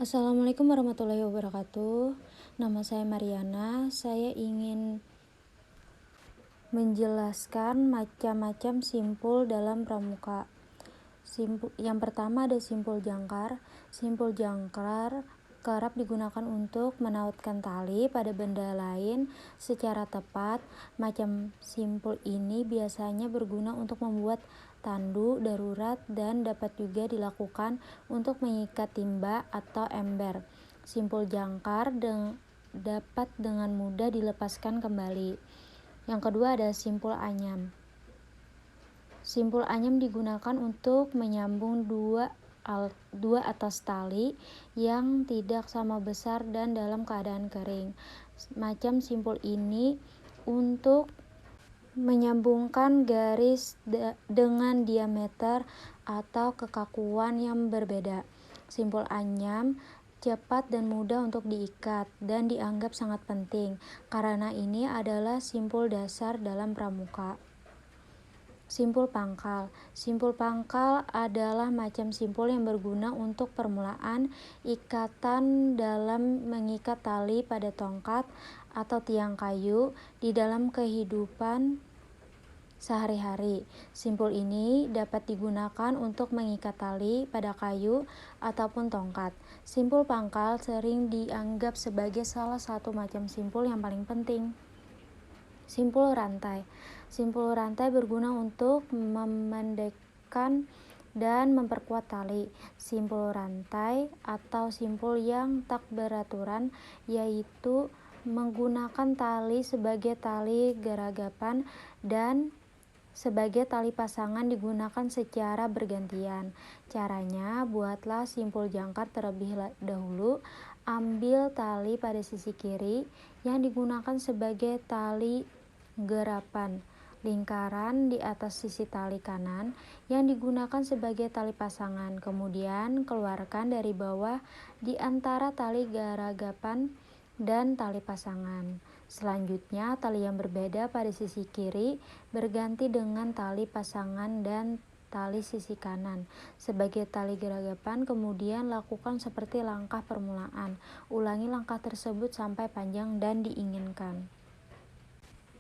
Assalamualaikum warahmatullahi wabarakatuh. Nama saya Mariana. Saya ingin menjelaskan macam-macam simpul dalam pramuka. Yang pertama ada simpul jangkar. Simpul jangkar kerap digunakan untuk menautkan tali pada benda lain secara tepat. Macam simpul ini biasanya berguna untuk membuat tandu darurat dan dapat juga dilakukan untuk mengikat timba atau ember. Simpul jangkar dapat dengan mudah dilepaskan kembali. Yang kedua ada simpul anyam. Simpul anyam digunakan untuk menyambung dua atas tali yang tidak sama besar dan dalam keadaan kering. Macam simpul ini untuk menyambungkan garis dengan diameter atau kekakuan yang berbeda. Simpul anyam cepat dan mudah untuk diikat dan dianggap sangat penting karena ini adalah simpul dasar dalam pramuka. Simpul pangkal. Simpul pangkal adalah macam simpul yang berguna untuk permulaan ikatan dalam mengikat tali pada tongkat atau tiang kayu di dalam kehidupan sehari-hari. Simpul ini dapat digunakan untuk mengikat tali pada kayu ataupun tongkat. Simpul pangkal sering dianggap sebagai salah satu macam simpul yang paling penting. Simpul rantai. Simpul rantai berguna untuk memendekkan dan memperkuat tali. Simpul rantai atau simpul yang tak beraturan yaitu menggunakan tali sebagai tali geragapan dan sebagai tali pasangan digunakan secara bergantian. Caranya, buatlah simpul jangkar terlebih dahulu. Ambil tali pada sisi kiri yang digunakan sebagai tali gerapan, lingkaran di atas sisi tali kanan yang digunakan sebagai tali pasangan. Kemudian keluarkan dari bawah di antara tali geragapan dan tali pasangan. Selanjutnya, tali yang berbeda pada sisi kiri berganti dengan tali pasangan dan tali sisi kanan sebagai tali geragapan. Kemudian lakukan seperti langkah permulaan. Ulangi langkah tersebut sampai panjang dan diinginkan.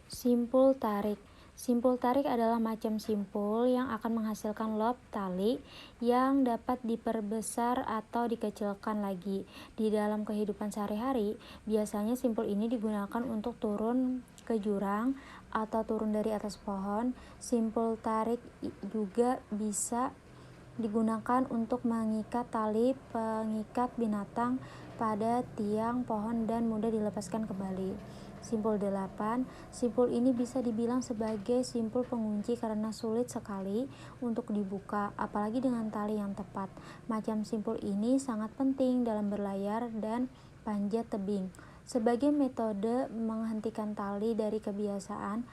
Simpul tarik. Simpul tarik adalah macam simpul yang akan menghasilkan loop tali yang dapat diperbesar atau dikecilkan lagi. Di dalam kehidupan sehari-hari, biasanya simpul ini digunakan untuk turun ke jurang atau turun dari atas pohon. Simpul tarik juga bisa digunakan untuk mengikat tali pengikat binatang pada tiang pohon dan mudah dilepaskan kembali. Simpul 8. Simpul ini bisa dibilang sebagai simpul pengunci karena sulit sekali untuk dibuka, apalagi dengan tali yang tepat. Macam simpul ini sangat penting dalam berlayar dan panjat tebing. Sebagai metode menghentikan tali dari kebiasaan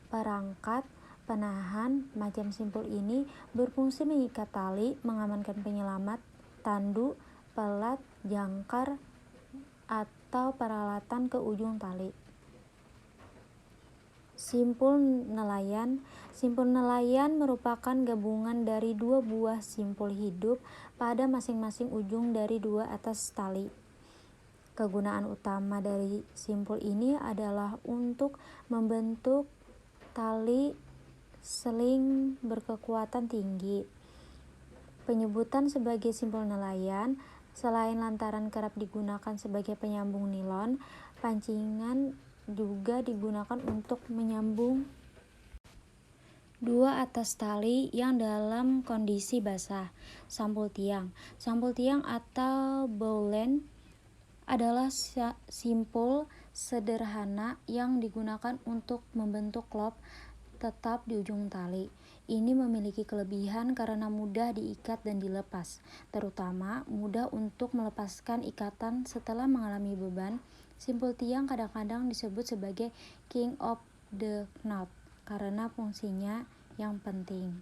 perangkat penahan, macam simpul ini berfungsi mengikat tali, mengamankan penyelamat, tandu, pelat, jangkar, atau peralatan ke ujung tali. Simpul nelayan. Simpul nelayan merupakan gabungan dari dua buah simpul hidup pada masing-masing ujung dari dua atas tali. Kegunaan utama dari simpul ini adalah untuk membentuk tali seling berkekuatan tinggi. Penyebutan sebagai simpul nelayan selain lantaran kerap digunakan sebagai penyambung nilon, pancingan juga digunakan untuk menyambung dua atas tali yang dalam kondisi basah. Sampul tiang. Sampul tiang atau bowline adalah simpul sederhana yang digunakan untuk membentuk loop tetap di ujung tali. Ini memiliki kelebihan karena mudah diikat dan dilepas, terutama mudah untuk melepaskan ikatan setelah mengalami beban. Simpul tiang kadang-kadang disebut sebagai king of the knot karena fungsinya yang penting.